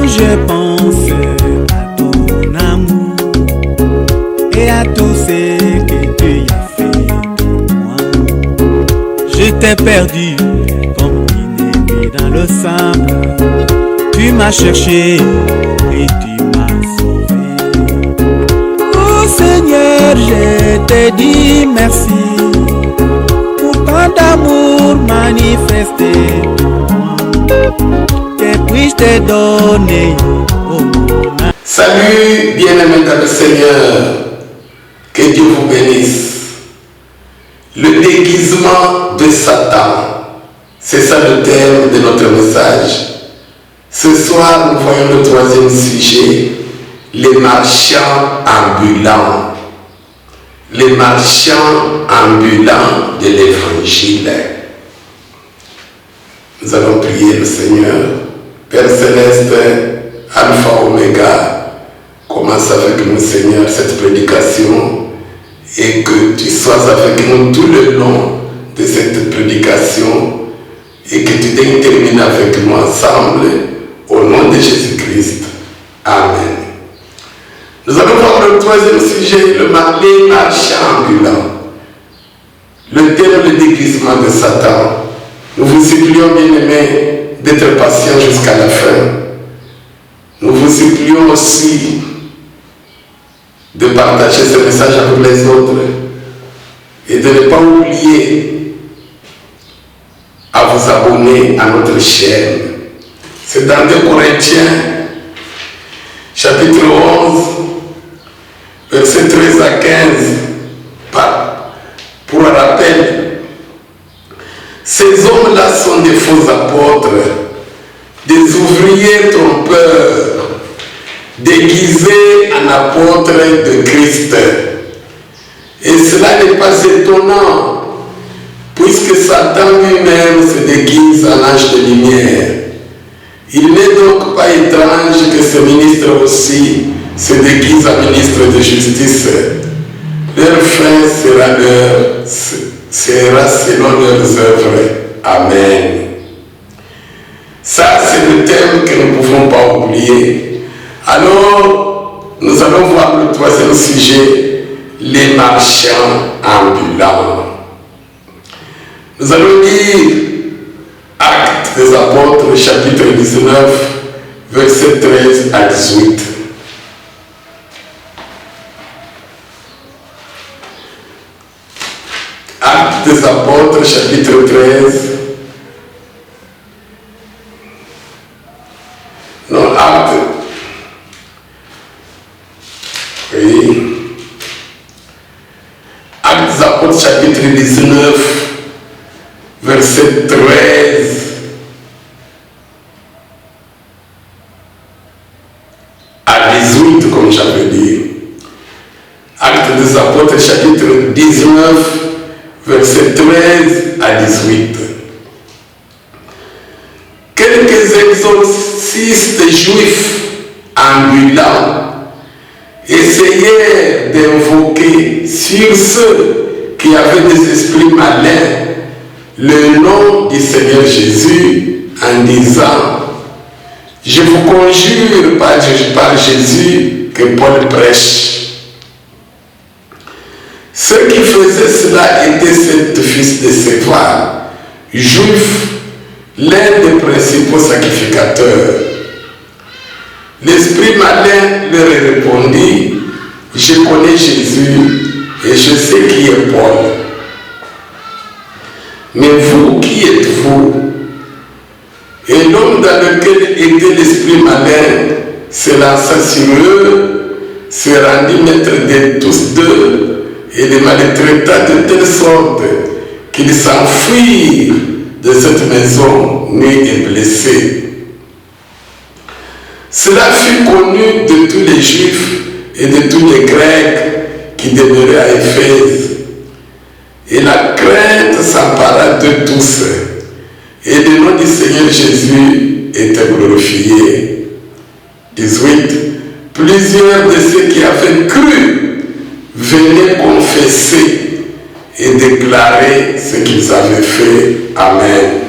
Je pense à ton amour et à tout ce que tu as fait pour moi. Je t'ai perdu comme une épée dans le sable. Tu m'as cherché et tu m'as sauvé. Oh Seigneur, je te dis merci pour tant d'amour manifesté pour moi. Que puis-je te donner, oh mon âme? Salut, bien-aimés dans le Seigneur, que Dieu vous bénisse. Le déguisement de Satan, c'est ça le thème de notre message. Ce soir, nous voyons le troisième sujet, les marchands ambulants. Les marchands ambulants de l'évangile. Nous allons prier le Seigneur. Père Céleste, Alpha Oméga, commence avec nous, Seigneur, cette prédication et que tu sois avec nous tout le long de cette prédication et que tu termines avec nous ensemble au nom de Jésus-Christ. Amen. Nous allons voir le troisième sujet, les marchands ambulants. Le thème, le déguisement de Satan. Nous vous supplions, bien-aimés, d'être patients jusqu'à la fin. Nous vous supplions aussi de partager ce message avec les autres et de ne pas oublier à vous abonner à notre chaîne. C'est dans 2 Corinthiens, chapitre 11, versets 13 à 15, pour un rappel. Ces hommes-là sont des faux apôtres, des ouvriers trompeurs, déguisés en apôtres de Christ. Et cela n'est pas étonnant, puisque Satan lui-même se déguise en ange de lumière. Il n'est donc pas étrange que ce ministre aussi se déguise en ministre de justice. Leur fin sera selon leurs œuvres. Amen. Ça, c'est le thème que nous ne pouvons pas oublier. Alors, nous allons voir le troisième sujet, les marchands ambulants. Nous allons lire Actes des Apôtres, chapitre 19, versets 13 à 18. Actes des Apôtres, chapitre 13. Non, Actes. Oui. Actes des Apôtres, chapitre 19, verset 13 à 18, comme j'avais dit. Actes des Apôtres, chapitre 19, verset 13 à 18. Quelques exorcistes juifs ambulants essayaient d'invoquer sur ceux qui avaient des esprits malins le nom du Seigneur Jésus en disant: je vous conjure par Jésus que Paul prêche. Ceux qui faisaient cela étaient 7 fils de Séphar, juifs, l'un des principaux sacrificateurs. L'esprit malin leur répondit: je connais Jésus et je sais qui est Paul. Mais vous, qui êtes-vous? Et l'homme dans lequel était l'esprit malin se lança sur eux, se rendit maître de tous deux et les maltraita de telle sorte qu'ils s'enfuirent de cette maison nus et blessés. Cela fut connu de tous les Juifs et de tous les Grecs qui demeuraient à Éphèse. Et la crainte s'empara de tous. et le nom du Seigneur Jésus était glorifié. 18. Plusieurs de ceux qui avaient cru venaient confesser et déclarer ce qu'ils avaient fait. Amen.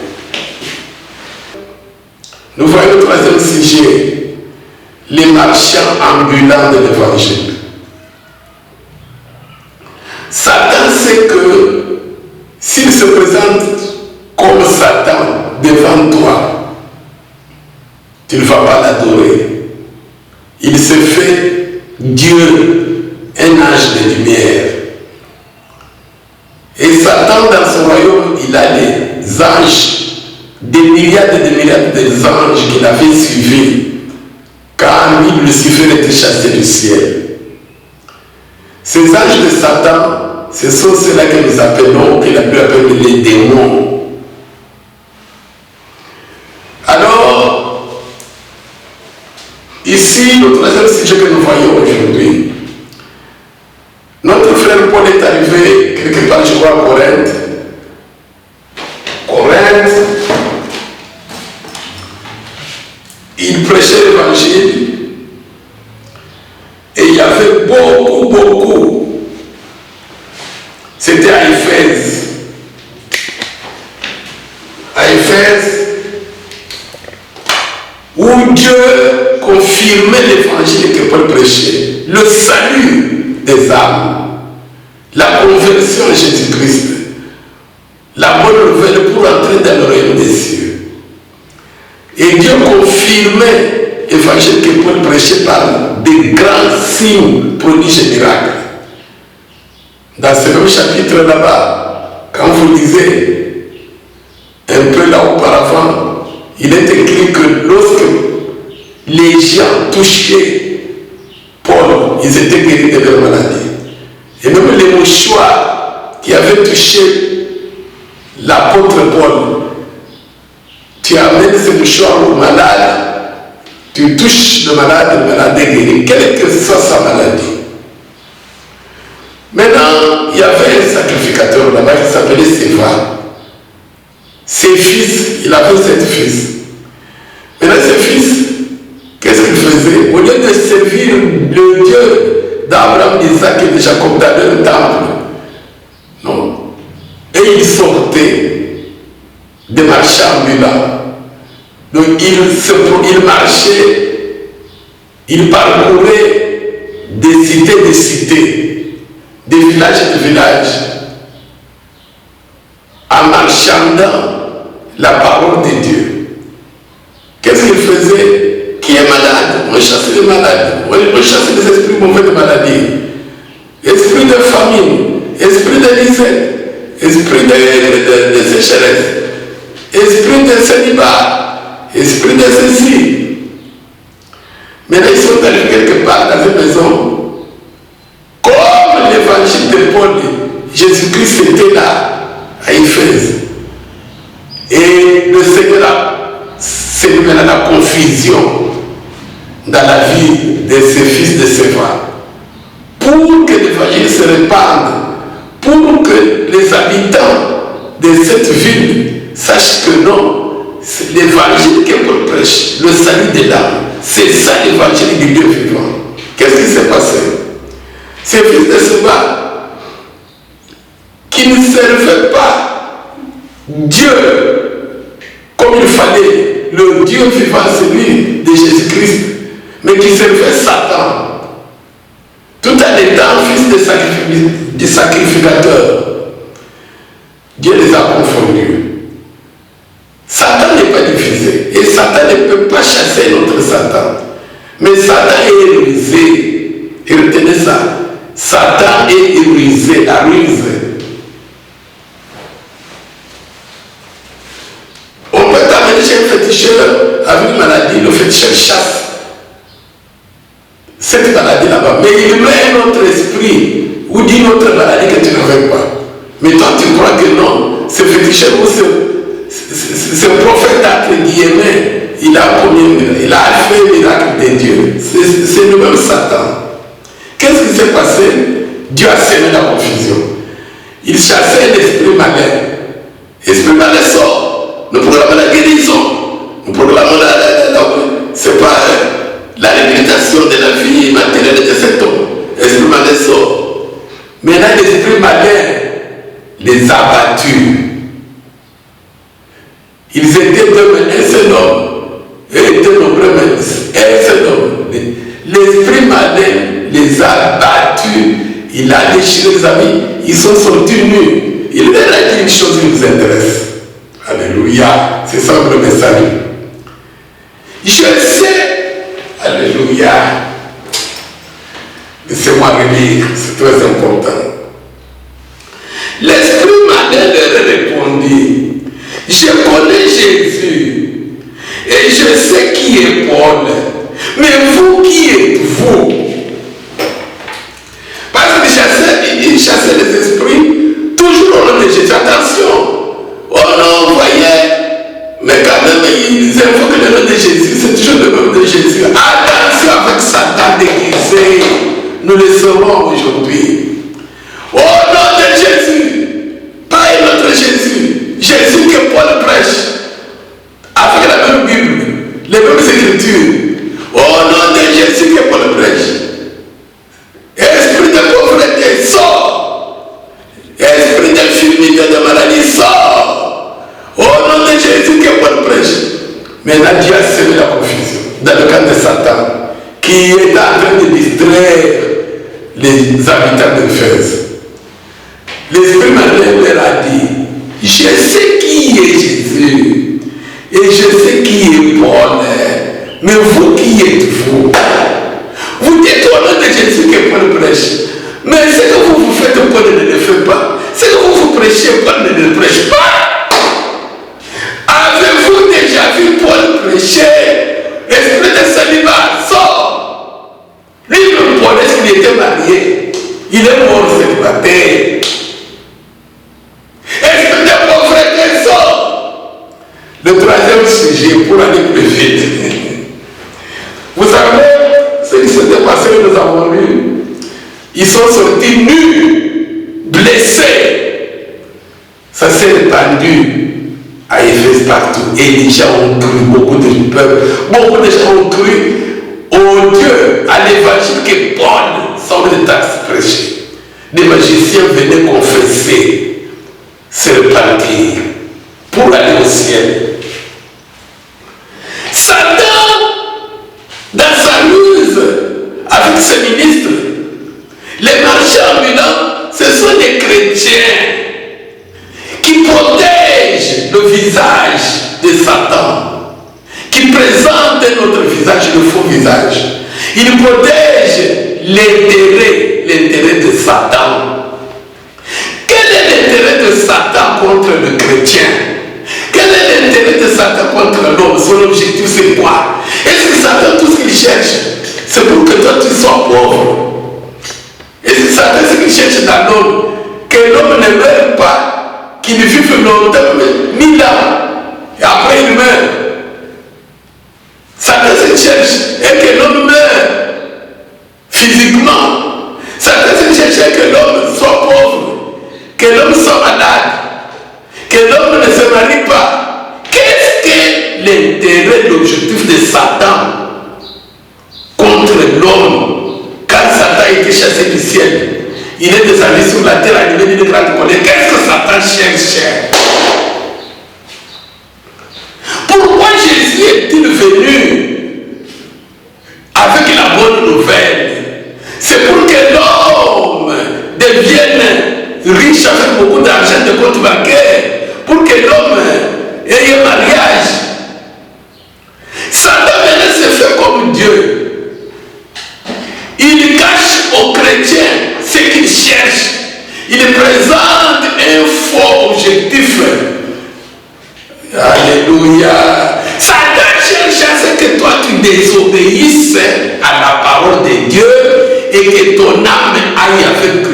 Nous voyons le troisième sujet, les marchands ambulants de l'évangile. Satan sait que s'il se présente comme Satan devant toi, tu ne vas pas l'adorer. Il se fait Dieu, un ange de lumière. Et Satan, dans son royaume, il a des anges, des milliards d'anges qu'il avait suivis quand lui, Lucifer, était chassé du ciel. Ces anges de Satan, ce sont ceux-là que nous appelons, qu'il a pu appeler les démons. Alors, ici, le troisième sujet que nous voyons aujourd'hui, notre frère Paul est arrivé quelque part, je crois, à Corinthe. Il prêchait l'évangile et il y avait beaucoup. C'était à Éphèse. À Éphèse, où Dieu confirmait l'évangile que Paul prêchait, le salut des âmes, la conversion à Jésus-Christ, la bonne nouvelle pour entrer dans le royaume des cieux. Et Dieu confirmait l'évangile que Paul prêchait par des grands signes, prodiges et miracles. Dans ce même chapitre là-bas, quand vous lisez un peu là auparavant, il est écrit que lorsque les gens touchaient Paul, ils étaient guéris de leur maladie. Et même les mouchoirs qui avaient touché l'apôtre Paul, tu amènes ce mouchoir au malade, tu touches le malade est guéri, quelle que soit sa maladie. Maintenant, il y avait un sacrificateur là-bas qui s'appelait Séva. Ses fils, il avait 7 fils. Maintenant, ses fils, qu'est-ce qu'ils faisaient? Au lieu de servir le Dieu d'Abraham, d'Isaac et de Jacob dans leur temple, non. Et ils sortaient des marchands ambulants. Donc, ils marchaient, ils parcouraient des cités, des villages et des villages, en marchandant la parole de Dieu. Qu'est-ce qu'ils faisaient? Qui est malade? On chasse les malades, on chasse les esprits mauvais de maladie, esprit de famine, esprit de disette, esprit de sécheresse, esprit de célibat, esprit de ceci. Maintenant, ils sont allés quelque part dans une maison. Comme l'évangile de Paul, Jésus-Christ était là, à Éphèse. Et le Seigneur a sémé la confusion dans la vie de ses fils de Séva. Pour que l'évangile se répande, pour que les habitants de cette ville sachent que non, c'est l'évangile que Paul prêche, le salut de l'âme. C'est ça l'évangile du Dieu vivant. Qu'est-ce qui s'est passé? Ces fils de Séva qui ne servaient pas Dieu comme il fallait, le Dieu vivant, celui de Jésus-Christ, mais qui servait Satan, tout en étant fils de sacrificateur. Dieu les a confondus. Satan n'est pas diffusé. Et Satan ne peut pas chasser notre Satan. Mais Satan est rusé. Et retenez ça. Satan est rusé, la ruse. On peut t'amener chez un féticheur avec une maladie, le féticheur chasse cette maladie là-bas. Mais il met un autre esprit ou dit une autre maladie que tu n'avais pas. Mais toi tu crois que non, ce féticheur ou ce prophète entre guillemets, il a fait le miracle de Dieu. C'est le même Satan. Qu'est-ce qui s'est passé? Dieu a semé la confusion. Il chassait l'esprit malin. L'esprit malin sort. Le programme Nous proclamons c'est pas la réhabilitation de la vie matérielle de cet homme. L'esprit malin sort. Maintenant, l'esprit malin les a battus. Ils étaient un seul homme. Ils étaient nombreux, mais un seul homme. L'esprit malin les a battus. Il a déchiré les amis. Ils sont sortis nus. Il leur a dit une chose qui nous intéresse. Alléluia. C'est ça le message. Je sais. Alléluia. Laissez-moi relire. C'est très important. L'esprit malin leur répondit. Je connais Jésus et je sais qui est Paul. Mais vous, qui êtes-vous? Parce qu'il chassait les esprits toujours au nom de Jésus. Attention! Oh non, vous voyez, mais quand même, ils invoquent le nom de Jésus, c'est toujours le nom de Jésus. Attention avec Satan déguisé. Nous le saurons aujourd'hui. Au nom de Jésus, pas un autre Jésus. Jésus que Paul prêche, avec la même Bible, les mêmes Écritures. Au nom de Jésus que Paul prêche. Esprit de pauvreté, sort. Esprit d'infirmité, de maladie, sort. Au nom de Jésus que Paul prêche. Maintenant, Dieu a semé la confusion dans le camp de Satan, qui est en train de distraire les habitants d'Éphèse. L'esprit malin leur a dit, je sais qui est Jésus et je sais qui est Paul, mais vous, qui êtes-vous? Vous dites au nom de Jésus que Paul prêche, mais ce que vous faites, Paul ne le fait pas. Ce que vous prêchez, Paul ne le prêche pas. Avez-vous déjà vu Paul prêcher? Esprit de célibat, sort. Lui-même, Paul, est-ce qu'il était marié? Il est mort célibataire. Esprit de pauvreté, sort. Le troisième sujet, pour aller plus vite. Vous savez, ce qui s'était passé, nous avons lu. Ils sont sortis nus, blessés. Ça s'est répandu à Éphèse partout. Et les gens ont cru, beaucoup de peuples, beaucoup de gens ont cru au Dieu, à l'évangile que Paul semble être prêché. Les magiciens venaient confesser, se repentir pour aller au ciel. Satan, dans sa ruse avec ses ministres, les marchands ambulants, ce sont des chrétiens qui protègent le visage de Satan, qui présentent notre visage, le faux visage. Ils protègent l'intérêt de Satan. Quel est l'intérêt de Satan contre le chrétien? Quel est l'intérêt de Satan contre l'homme? Son objectif, c'est quoi? Est-ce que Satan, tout ce qu'il cherche, c'est pour que toi tu sois pauvre? Est-ce que Satan, ce qu'il cherche dans l'homme, que l'homme ne meure pas, qu'il vive longtemps, 1000 ans, et après il meurt? Satan, ce qu'il cherche, est que l'homme meure physiquement. Satan, ce qu'il cherche, est que l'homme soit pauvre, que l'homme soit malade, que l'homme ne se marie pas. Qu'est-ce que l'intérêt, l'objectif de Satan contre l'homme? Quand Satan a été chassé du ciel, il est descendu sur la terre animé d'une grande colère. Qu'est-ce que Satan cherche? Pourquoi Jésus est-il venu avec la bonne nouvelle? C'est pour que l'homme devienne riche avec beaucoup d'argent de compte bancaire, pour que l'homme ait un mariage. Satan maintenant se fait comme Dieu. Il cache aux chrétiens ce qu'ils cherchent. Il présente un faux objectif. Alléluia. Satan cherche à ce que toi tu désobéisses à la parole de Dieu et que ton âme aille avec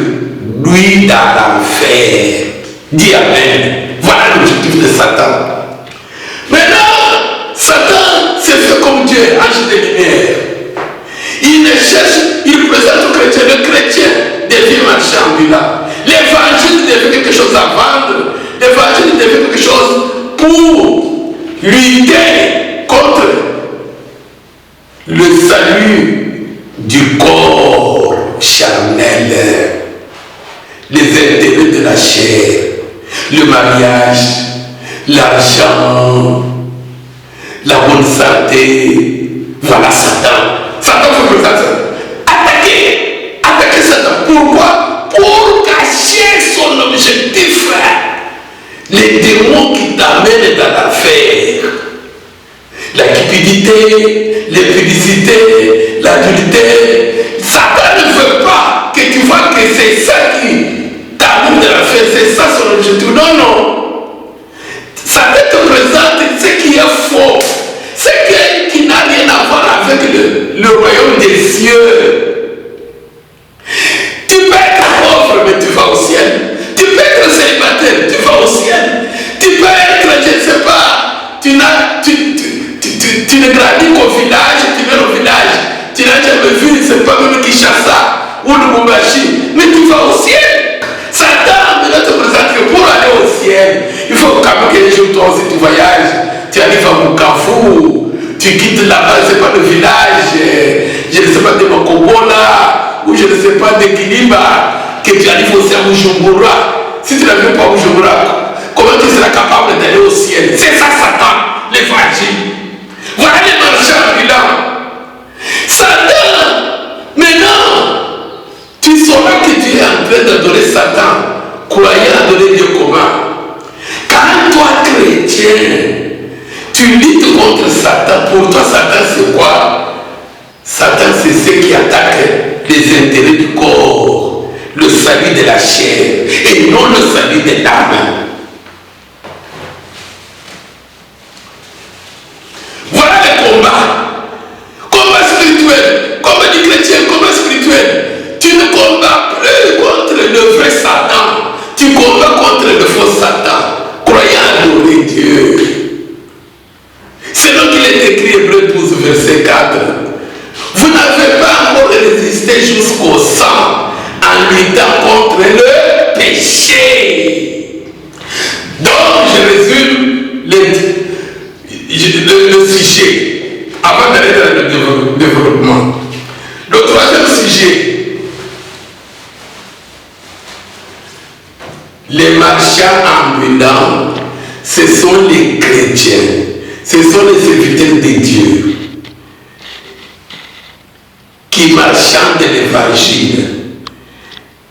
lui dans l'enfer. Dis Amen. Voilà l'objectif de Satan. Maintenant, Satan se fait comme Dieu, ange de lumière. Il ne cherche, il présente au chrétien. Le chrétien devient marchand ambulant. L'évangile devient quelque chose à vendre. L'évangile devient quelque chose pour lutter salut du corps charnel, les intérêts de la chair, le mariage, l'argent, la bonne santé. Voilà Satan. Satan fait comme ça. Attaquer Satan. Pourquoi? Pour cacher son objectif. Les démons qui t'amènent dans l'affaire. La cupidité, l'impudicité, l'adultère. Satan ne veut pas que tu vois que c'est ça qui t'amène dans l'affaire. C'est ça son objectif. Non, non. Satan te présente ce qui est faux. Ce qui n'a rien à voir avec le royaume des cieux. Tu peux être pauvre, mais tu vas au ciel. Tu peux être célibataire, tu vas au ciel. Tu peux être, je ne sais pas, tu ne grandis qu'au village, tu viens au village. Tu n'as jamais vu, c'est pas même Kinshasa ou le Mumbashi, mais tu vas au ciel. Satan ne te présente que pour aller au ciel. Il faut quand même que les jours, toi aussi, tu voyages. Tu arrives à Bukavu, tu quittes là-bas, je ne sais pas, le village, je ne sais pas, de Mokobola, ou je ne sais pas, de Kiliba, que tu arrives aussi à Bujumbura. Si tu n'arrives pas à Bujumbura, comment tu seras capable d'aller au ciel? C'est ça Satan, l'évangile. Voilà les marchands ambulants. Satan, maintenant, tu sauras que tu es en train d'adorer Satan, croyant adorer Dieu comment? Quand toi, chrétien, tu luttes contre Satan. Pour toi, Satan, c'est quoi? Satan, c'est ce qui attaque les intérêts du corps, le salut de la chair, et non le salut de l'âme. Voilà le combat. Combat spirituel. Combat du chrétien, combat spirituel. Tu ne combats plus contre le vrai Satan. Tu combats contre le faux Satan. Croyant adorer Dieu. C'est donc qu'il est écrit Hébreux 12, verset 4. Vous n'avez pas encore résisté jusqu'au sang en luttant contre le péché. Donc, je résume le sujet avant d'aller dans le développement. Le troisième sujet, les marchands ambulants, ce sont les chrétiens. Ce sont les serviteurs de Dieu qui marchandent de l'évangile,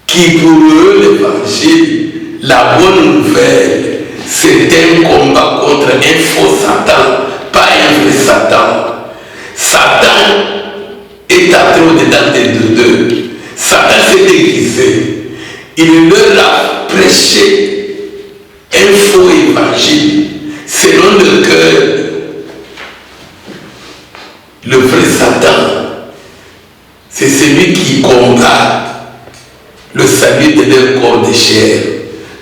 qui pour eux l'évangile, la bonne nouvelle, c'est un combat contre un faux Satan, pas un vrai Satan. Satan est entré au-dedans des deux. Satan s'est déguisé. Il leur a prêché un faux évangile selon le cœur. Le vrai Satan, c'est celui qui combat le salut de leur corps de chair.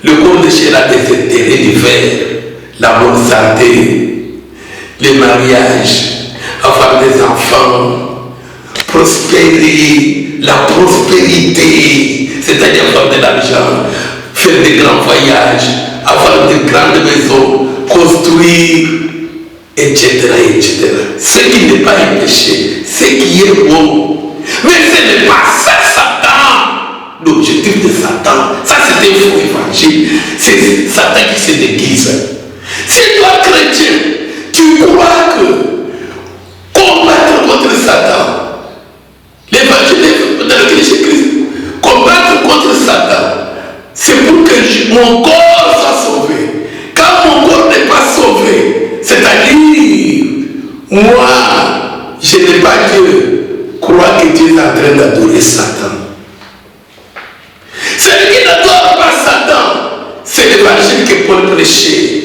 Le corps de chair a des intérêts divers, la bonne santé, les mariages, avoir des enfants, prospérer, la prospérité, c'est-à-dire avoir de l'argent, faire des grands voyages, avoir de grandes maisons, construire, etc., etc. Ce qui n'est pas un péché, ce qui est bon. Mais ce n'est pas ça, Satan. L'objectif de Satan, ça c'est un faux évangile. C'est Satan qui se déguise. Si toi, chrétien, tu crois que combattre contre Satan, l'évangile dans lequel Jésus-Christ, combattre contre Satan, c'est pour que mon corps soit sauvé. Quand mon corps n'est pas sauvé, c'est-à-dire, moi, je n'ai pas Dieu, crois que Dieu est en train d'adorer Satan. Celui qui n'adore pas Satan, c'est l'évangile que Paul prêchait.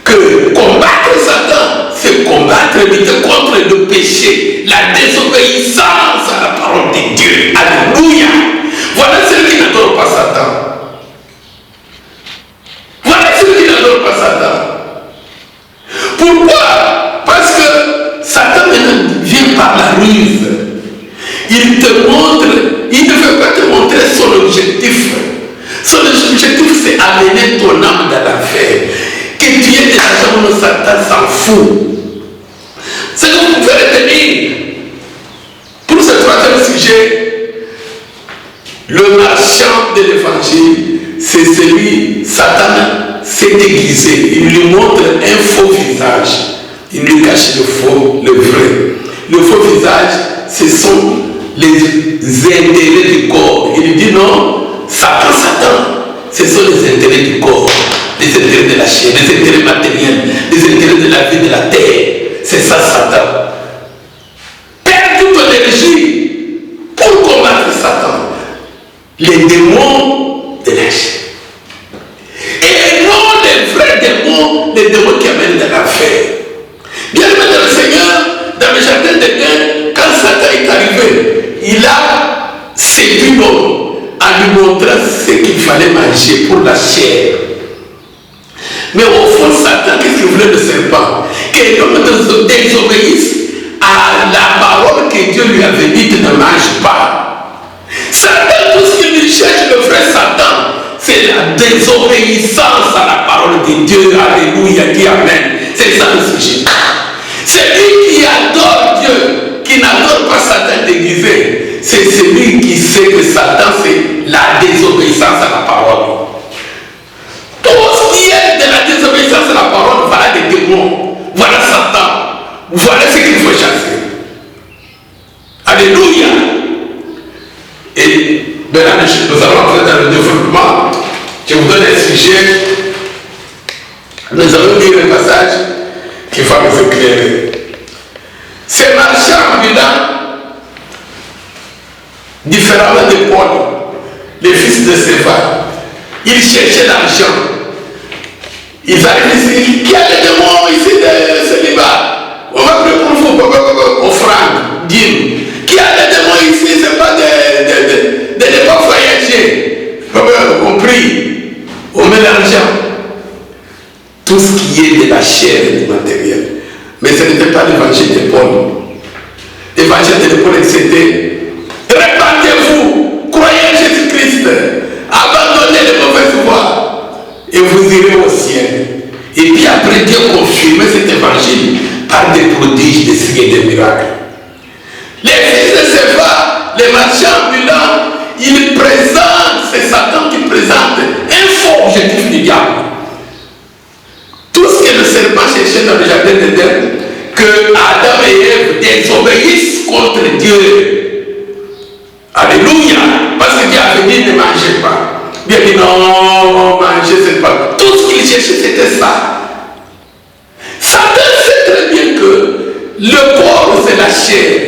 Que combattre Satan, c'est combattre, lutter contre le péché, la désobéissance à la parole de Dieu. Alléluia. Voilà celui qui n'adore pas Satan. Voilà celui qui n'adore pas Satan. Pourquoi? Parce que Satan vient par la ruse. Il te montre, il ne veut pas te montrer son objectif. Son objectif, c'est amener ton âme dans l'affaire. Que tu aies des argent, Satan s'en fout. C'est que vous pouvez retenir affiché le marchand de l'évangile, c'est celui, Satan s'est déguisé, il lui montre un faux visage, il lui cache le faux, le vrai. Le faux visage, ce sont les intérêts du corps. Il dit non, Satan, ce sont les intérêts du corps, les intérêts de la chair, les intérêts matériels, les intérêts de la vie de la terre. C'est ça Satan. Perds toute ton énergie pour combattre Satan, les démons de la chair. Et non les vrais démons, les démons qui amènent de l'enfer. Bien aimé dans le Seigneur, dans le jardin d'Éden, quand Satan est arrivé, il a séduit l'homme en lui montrant ce qu'il fallait manger pour la chair. Mais au fond, Satan, qu'est-ce qu'il voulait le serpent? Que l'homme désobéisse à la parole que Dieu lui avait dit, ne mange pas. Satan, tout ce qu'il cherche, le vrai Satan, c'est la désobéissance à la parole de Dieu. Alléluia, dit Amen. C'est ça le sujet. Celui qui adore Dieu, qui n'adore pas Satan déguisé, c'est celui qui sait que Satan, c'est la désobéissance à la parole. Tout ce qui est de la désobéissance à la parole, voilà des démons, voilà Satan, voilà ce qu'il faut chasser. Alléluia. Et maintenant, nous allons entrer dans le développement. Je vous donne un sujet. Nous allons lire un passage qui va nous éclairer. Ces marchands ambulants, différemment de Paul, les fils de Séphar, ils cherchaient l'argent. Ils arrivent ici. Qui a des démons ici de célibat? On va prendre pour vous, offrande, dîme. Qui a des démons ici? Ce n'est pas de l'époque voyager. On prie, on met l'argent. Tout ce qui est de la chair et du matériel. Mais ce n'était pas l'évangile de Paul. L'évangile de Paul, c'était répandez-vous, croyez en Jésus-Christ, abandonnez les mauvaises voies et vous irez au ciel. Et puis après, Dieu confirmait cet évangile par des prodiges, des signes et des miracles. Les fils de Séphar, les marchands ambulants, ils présentent, c'est Satan qui présente un faux objectif du diable. Tout ce que le serpent cherchait dans le jardin d'Éden, que Adam et Ève désobéissent contre Dieu. Alléluia. Parce que Dieu avait dit ne mangez pas. Dieu a dit non, manger c'est pas. Tout ce qu'il cherchait c'était ça. Satan sait très bien que le corps c'est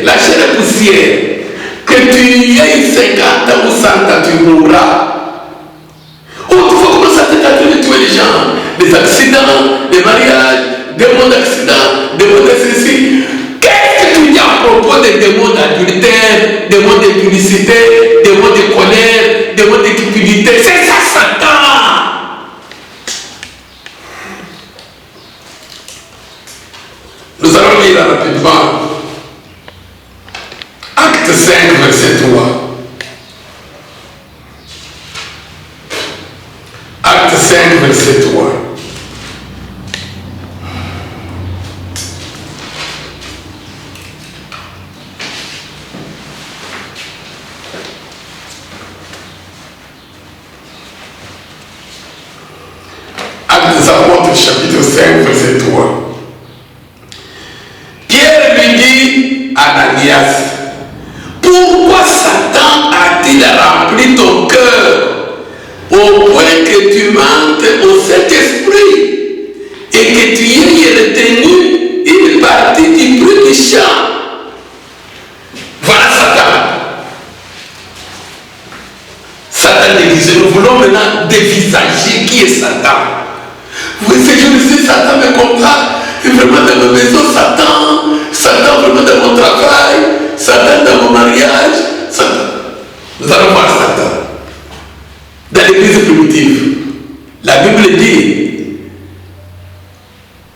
la chair est poussière. Que tu aies 50 ans ou 100 ans, tu mourras. Oh, tu faut commencer à te tuer les gens. Des accidents, des mariages, des mots d'accident, des mots de ceci. Qu'est-ce que tu dis à propos des démons d'adultère, des mots de publicité, des mots de colère, des mots de cupidité? C'est ça Satan. Nous allons lire rapidement Acte 5, verset 3. Acte 5, verset 3. Acte des Apôtres, chapitre 5, verset 3. Pierre lui dit à Ananias, pourquoi Satan a-t-il rempli ton cœur au point que tu mentes au Saint-Esprit et que tu aies retenu une partie du fruit du champ? Voilà Satan. Satan déguisé. Nous voulons maintenant dévisager qui est Satan. Vous savez, je dis Satan me comprend. Vraiment dans ma maison, Satan vraiment dans mon travail, Satan dans mon mariage, Satan. Nous allons voir Satan. Dans l'église primitive, la Bible dit,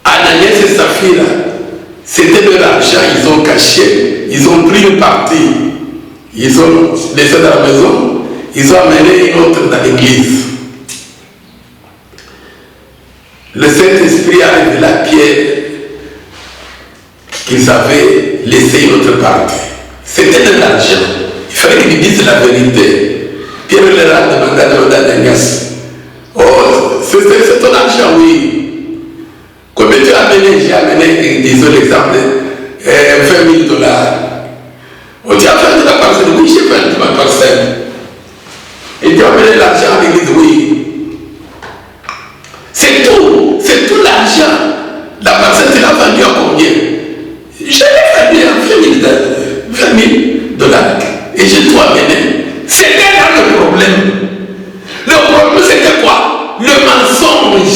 Ananias et Saphira, c'était leur argent, ils ont caché, ils ont pris une partie, ils ont laissé dans la maison, ils ont amené une autre dans l'église. Le Saint-Esprit a révélé à Pierre qu'ils avaient laissé une autre partie. C'était de l'argent. Il fallait qu'il dise la vérité. Pierre leur a demandé à Ananias, oh, c'est ton argent, oui. Combien tu as amené? J'ai amené, disons l'exemple, $20 000. Oh, tu as fait de la parcelle? Oui, j'ai fait de ma parcelle. Et tu as amené l'argent à l'église? Oui. C'est tout l'argent. La parcelle, tu l'as vendue à combien? Je l'ai vendue à $20 000. Et j'ai tout amené. C'était là le problème. Le problème, c'était quoi? Le mensonge.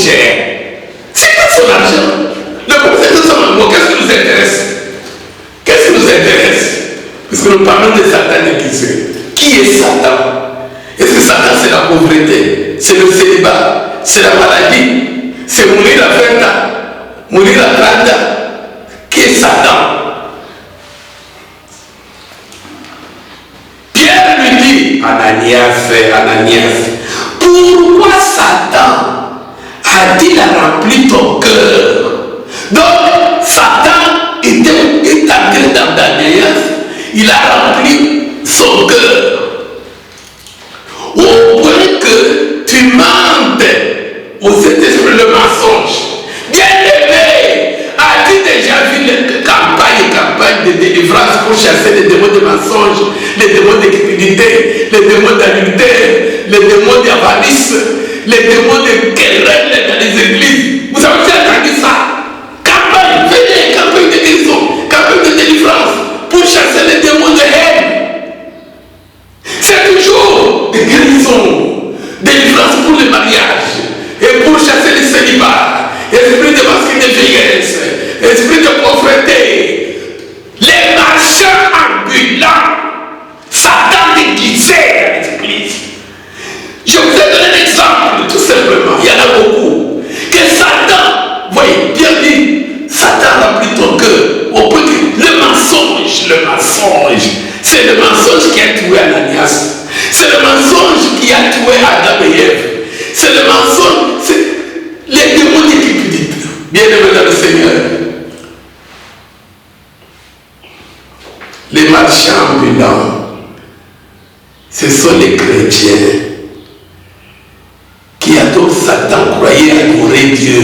C'était son argent. Le problème, c'était son amour. Qu'est-ce qui nous intéresse? Qu'est-ce qui nous intéresse? Parce que nous parlons de Satan déguisé. Qui est Satan? Est-ce que Satan, c'est la pauvreté? C'est le célibat? C'est la maladie? C'est mourir à 20 ans? Mourir à 30 ans? Qui est Satan? Pierre lui dit, Ananias, pourquoi Satan a-t-il rempli ton cœur? Donc, Satan est entré dans Ananias, il a rempli son cœur. Au point que tu mentes au Saint-Esprit le mensonge. Bien-aimé, as-tu déjà vu les campagnes de délivrance pour chasser les démons de mensonge, les démons de cupidité, les démons d'adultère, les démons d'avarice, les démons de querelle dans les églises? Vous avez déjà entendu ça? Campagne, venez, campagne de guérison, campagne de délivrance pour chasser les démons de haine. C'est toujours des guérisons, délivrance pour le mariage et pour chasser les célibats, esprit de masque de vieillesse, esprit de pauvreté, les marchands ambulants, Satan déguisé dans les églises. Je vous ai donné un exemple, tout simplement, il y en a beaucoup, que Satan, voyez, bien dit, Satan a pris ton cœur, au point que le mensonge, c'est le mensonge qui a tué Ananias. C'est le mensonge qui a tué Adam et Ève. C'est le mensonge, c'est les démons de cupidité. Bien-aimés dans le Seigneur. Les marchands ambulants, ce sont les chrétiens qui adorent Satan, croyaient adorer Dieu.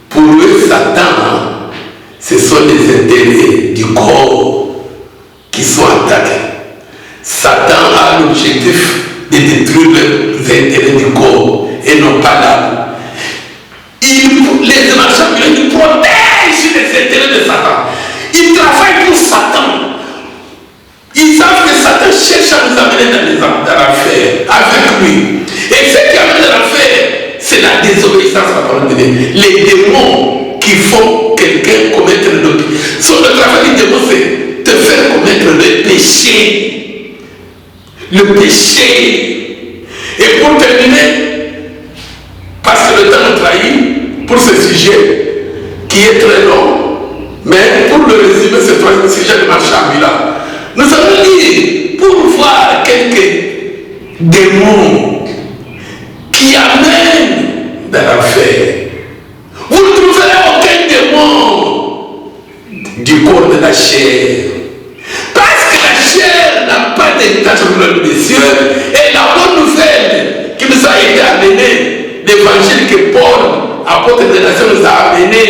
Pour eux, Satan, ce sont les intérêts du corps qui sont attaqués. Satan a l'objectif de détruire les intérêts du corps et non pas l'âme. Les marchands ambulants protègent les intérêts de Satan. Ils travaillent pour Satan. Ils savent que Satan cherche à nous amener dans l'affaire avec lui. Et ce qui amène dans l'affaire, c'est la désobéissance à la parole de Dieu. Les démons qui font quelqu'un commettre le péché. Le travail du démon, c'est te faire commettre le péché. Le péché. Et pour terminer, parce que le temps nous trahit, pour ce sujet qui est très long, mais pour le résumer, ce troisième sujet de marchand ambulant, nous allons lire pour voir quelques démons qui amènent dans l'affaire. Vous ne trouverez aucun démon du corps de la chair. Parce que la chair n'a pas d'état sur le cieux. Et la bonne nouvelle qui nous a été amenée, l'évangile que Paul, apôtre des nations, nous a amené,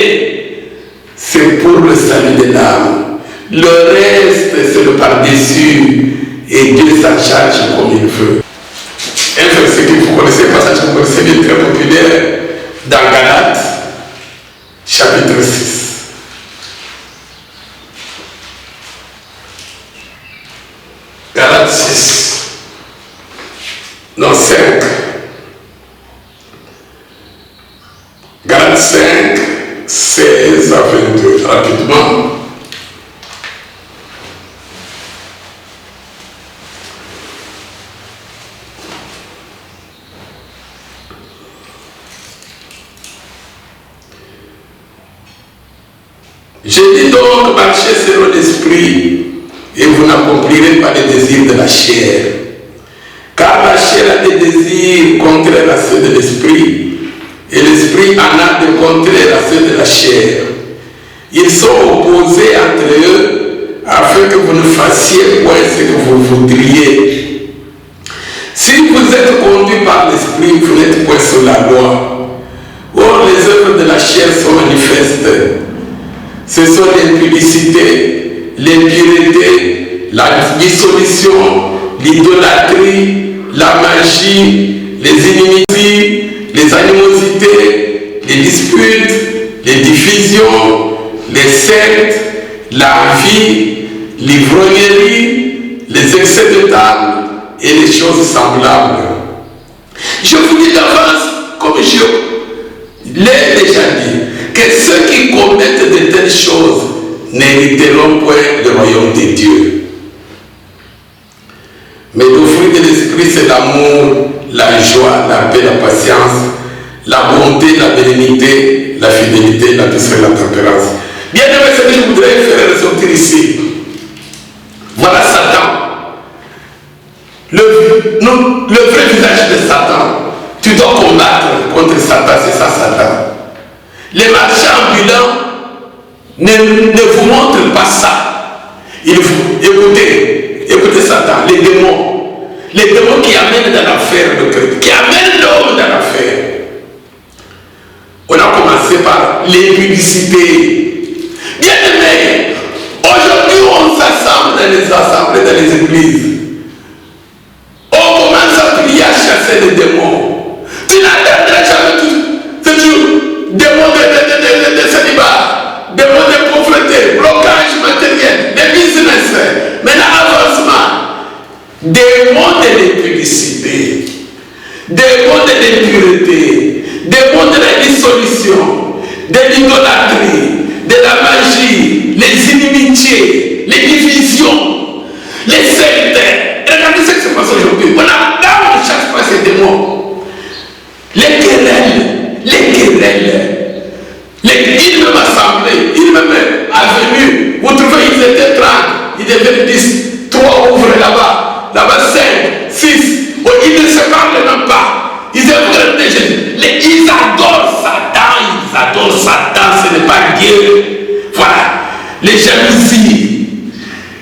c'est pour le salut de l'âme. Le reste, c'est le par-dessus. Et Dieu s'en charge comme il veut. Un verset que vous connaissez, passage que vous connaissez bien, très populaire, dans Galates, chapitre 6. Galates 6. Non, 5. Galates 5, 16 à 22. Rapidement. Je dis donc, marchez selon l'esprit, et vous n'accomplirez pas les désirs de la chair. Car la chair a des désirs contraires à ceux de l'esprit, et l'esprit en a des contraires à ceux de la chair. Ils sont opposés entre eux, afin que vous ne fassiez point ce que vous voudriez. Si vous êtes conduit par l'Esprit, vous n'êtes point sous la loi. Or, les œuvres de la chair sont manifestes. Ce sont l'impudicité, l'impureté, la dissolution, l'idolâtrie, la magie, les inimitiés, les animosités, les disputes, les divisions, les sectes, la vie, l'ivrognerie, les excès de table et les choses semblables. Je vous dis d'avance, comme je l'ai déjà dit, que ceux qui commettent de telles choses n'hériteront point le royaume de Dieu. Mais le fruit de l'esprit, c'est l'amour, la joie, la paix, la patience, la bonté, la bénignité, la fidélité, la douceur, la tempérance. Bien aimé, ce que je voudrais faire ressortir ici. Voilà Satan. Le vrai visage de Satan. Tu dois combattre contre Satan, c'est ça Satan. Les marchands ambulants ne vous montrent pas ça. Il faut écoutez Satan, les démons qui amènent dans l'affaire le chrétien, qui amènent l'homme dans l'affaire. On a commencé par l'impudicité. Bien aimé, aujourd'hui on s'assemble dans les assemblées, dans les églises. On commence à prier, à chasser les démons. Tu n'atteindras jamais tout. C'est toujours démons de célibat, démons de pauvreté, blocage matériel, de business, maintenant avancement. Démons de l'impudicité, démons de l'impureté, démons de la dissolution, de l'idolâtrie, de la magie, les inimitiés, les divisions, les sectes. Regardez ce qui se passe aujourd'hui. Là, on ne cherche pas ces démons. Les querelles, ils même assemblés, ils même avenus. Vous trouvez, ils étaient 30, ils deviennent 10, 3 ouvrent là-bas, 5, 6. Ils ne se parlent même pas. Ils adorent Satan, ce n'est pas Dieu. Voilà. Les jalousies,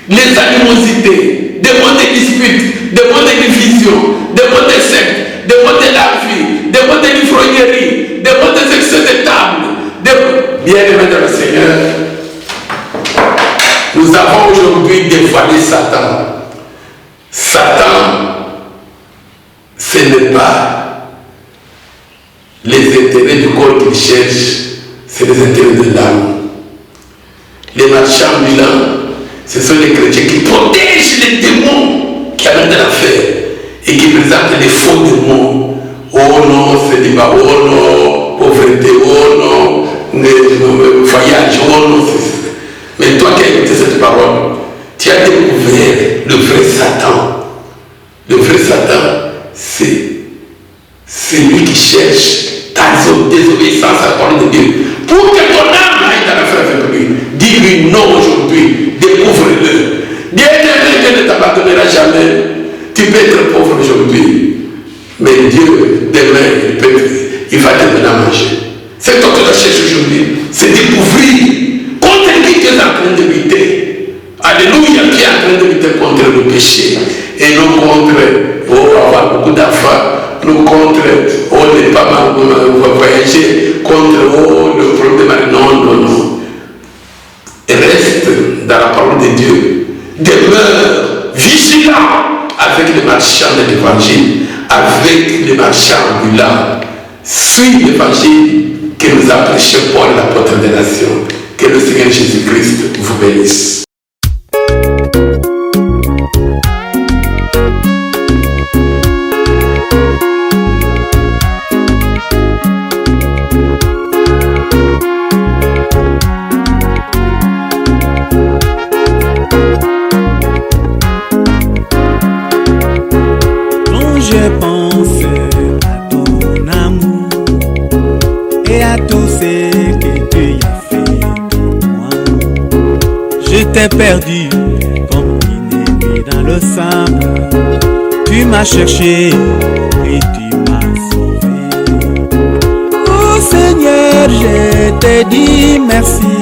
les animosités, des mots de disputes, des mots de division, des mots de secte, des mots de la vie, des mots de l'ivrognerie, des mots de excès de table. Bien-aimés dans le Seigneur, nous avons aujourd'hui dévoilé Satan. Satan, ce n'est pas les intérêts du corps qu'il cherche, c'est les intérêts de l'âme. Les marchands ambulants, ce sont les chrétiens qui protègent les démons qui amènent de l'affaire et qui présentent les faux démons. Oh non, célibat, oh non, pauvreté, oh non, voyage, oh non. Mais toi qui as écouté cette parole, tu as découvert le vrai Satan. Le vrai Satan, c'est lui qui cherche ta désobéissance à la parole de Dieu. Pour que ton âme aille dans l'affaire avec lui. Dis-lui non aujourd'hui, découvre-le. Dieu ne t'abandonnera jamais. Tu peux être pauvre aujourd'hui, mais Dieu, demain, il va te donner à manger. C'est toi qui la cherches aujourd'hui. C'est découvrir contre qui tu es en train de lutter. Alléluia, qui est en train de lutter contre le péché. Et non contre avoir beaucoup d'enfants. Nous contre, ne pas voyager, contre, le problème. Non. Reste dans la parole de Dieu. Demeure vigilant avec les marchands de l'évangile, avec les marchands ambulants. Suis l'évangile que nous a prêché Paul, l'apôtre des nations. Que le Seigneur Jésus-Christ vous bénisse. Je pense à ton amour et à tout ce que tu as fait pour moi. Je t'ai perdu comme une aimée dans le sable. Tu m'as cherché et tu m'as sauvé. Oh Seigneur, je te dis merci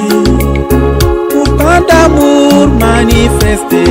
pour tant d'amour. manifester.